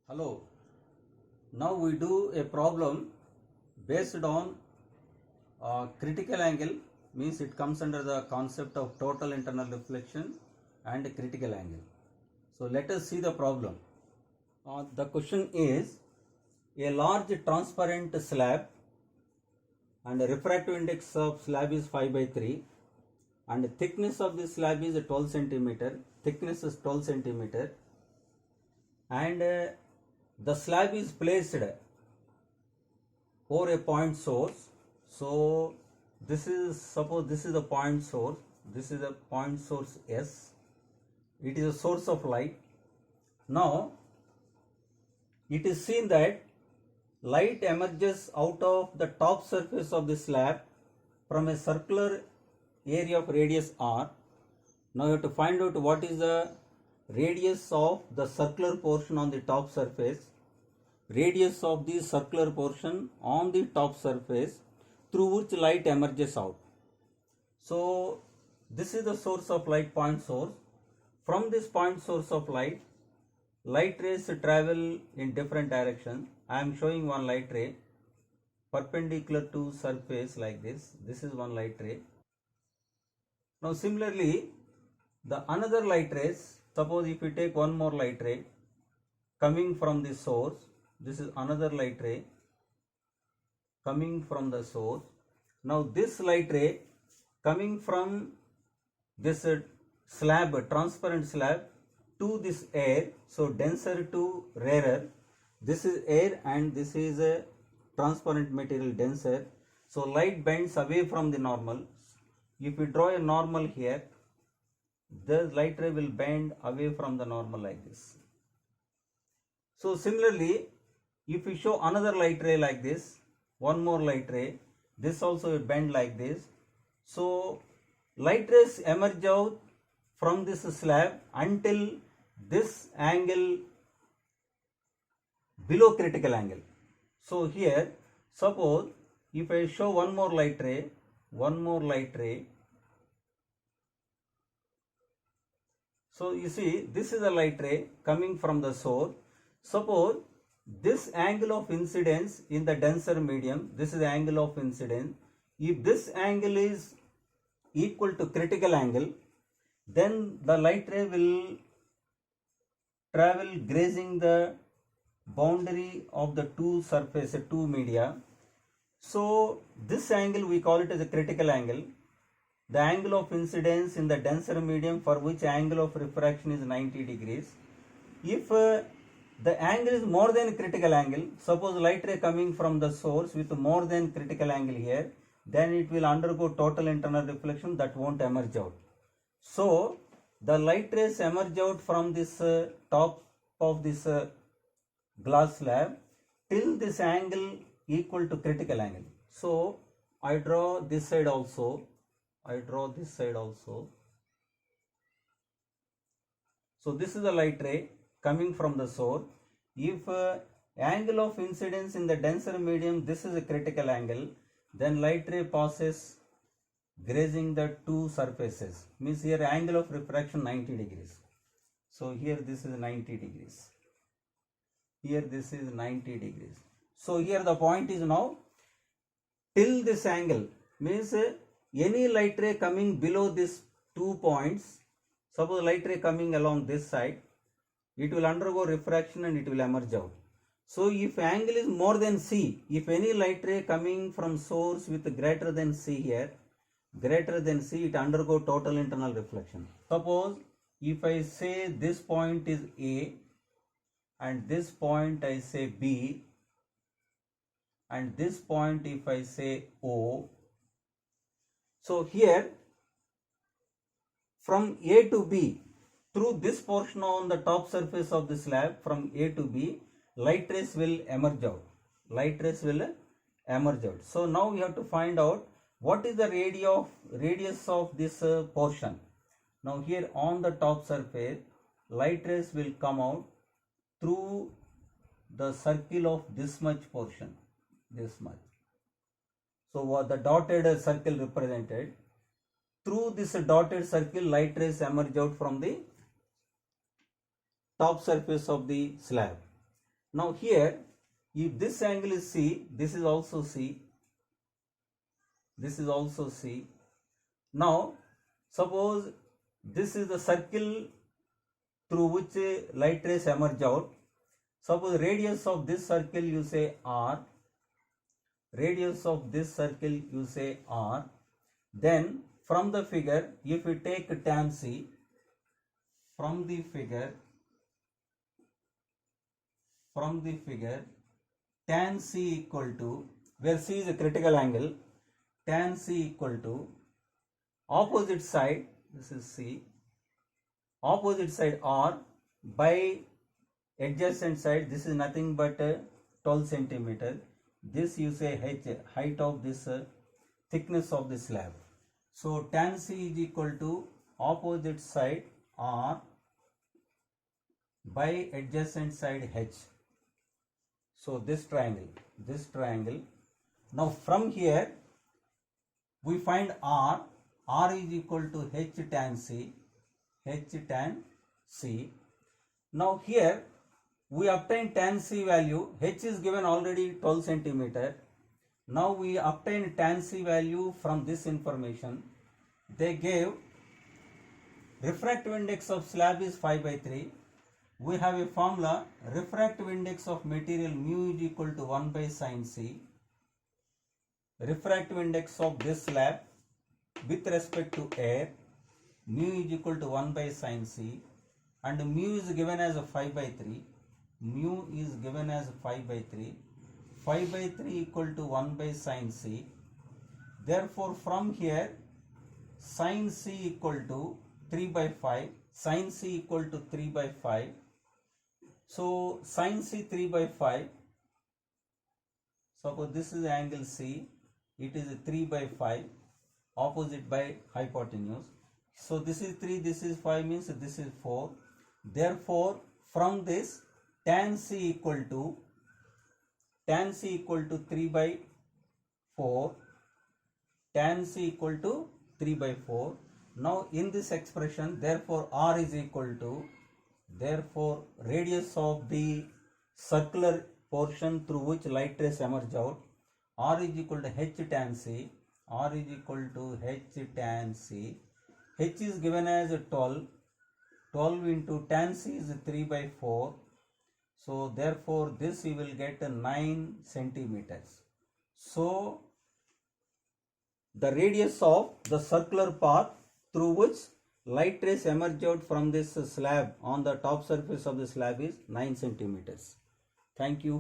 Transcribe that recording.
Hello. Now we do a problem based on critical angle, means it comes under the concept of total internal reflection and critical angle. So let us see the problem. The question is, a large transparent slab and the refractive index of slab is 5/3 and the thickness of the slab is 12 centimeter. Thickness is 12 centimeter and the slab is placed over a point source. So suppose this is the point source, this is a point source S, it is a source of light. Now it is seen that light emerges out of the top surface of the slab from a circular area of radius r. Now you have to find out what is the radius of the circular portion on the top surface, radius of the circular portion on the top surface through which light emerges out. So this is the source of light, point source. From this point source of light, light rays travel in different directions. I am showing one light ray perpendicular to surface like this. This is one light ray. Now similarly, the another light rays, suppose if we take one more light ray coming from the source, this is another light ray coming from the source. Now this light ray coming from this slab, transparent slab, to this air, so denser to rarer. This is air and this is a transparent material, denser. So light bends away from the normal. If we draw a normal here, the light ray will bend away from the normal like this. So similarly, if we show another light ray like this, one more light ray, this also will bend like this. So light rays emerge out from this slab until this angle below critical angle. So here, suppose if I show one more light ray, so you see this is a light ray coming from the source. Suppose this angle of incidence in the denser medium, this is the angle of incidence. If this angle is equal to critical angle, then the light ray will travel grazing the boundary of the two surfaces, two media. So this angle we call it as a critical angle. The angle of incidence in the denser medium for which angle of refraction is 90 degrees. If the angle is more than critical angle, suppose light ray coming from the source with more than critical angle here, then it will undergo total internal reflection, that won't emerge out. So the light rays emerge out from this top of this glass slab till this angle equal to critical angle. So I draw this side also. So this is the light ray coming from the source. If angle of incidence in the denser medium, this is a critical angle, then light ray passes grazing the two surfaces, means here angle of refraction 90 degrees. So here this is 90 degrees. Here this is 90 degrees. So here the point is now till this angle, means any light ray coming below these 2 points, suppose light ray coming along this side, it will undergo refraction and it will emerge out. So if angle is more than C, if any light ray coming from source with greater than C here, greater than C, it undergo total internal reflection. Suppose if I say this point is A and this point I say B and this point if I say O. So here from A to B, through this portion on the top surface of the slab, from A to B, light rays will emerge out. So now we have to find out what is the radius of this portion. Now here on the top surface, light rays will come out through the circle of this much portion, this much. So what the dotted circle represented, through this dotted circle light rays emerge out from the top surface of the slab. Now here, if this angle is C, this is also C, this is also C. Now suppose this is the circle through which light rays emerge out. Suppose radius of this circle you say R, radius of this circle you say R. Then from the figure, if we take tan C, from the figure tan C equal to, where C is a critical angle, tan C equal to opposite side, this is C, opposite side R by adjacent side, this is nothing but 12 centimeter. This you say H, height of this thickness of the slab. So tan C is equal to opposite side R by adjacent side H. So this triangle. Now from here we find R is equal to H tan C. Now here we obtain tan C value. H is given already 12 centimeter. Now we obtain tan C value from this information. They gave refractive index of slab is 5/3. We have a formula, refractive index of material mu is equal to 1 by sin C. Refractive index of this slab with respect to air, mu is equal to 1 by sin C, and mu is given as a 5/3. Mu is given as 5/3. 5/3 equal to 1 by sin C. Therefore from here sin C equal to 3/5. Sin C equal to 3/5. So sin C 3/5. Suppose this is angle C. It is 3/5. Opposite by hypotenuse. So this is 3, this is 5, means this is 4. Therefore from this tan C equal to 3/4. Tan C equal to 3/4. Now in this expression, therefore R is equal to, therefore radius of the circular portion through which light rays emerge out, R is equal to H tan C. R is equal to H tan C. H is given as 12. 12 into tan C is 3/4. So therefore this you will get 9 centimeters. So the radius of the circular path through which light rays emerge out from this slab on the top surface of the slab is 9 centimeters. Thank you.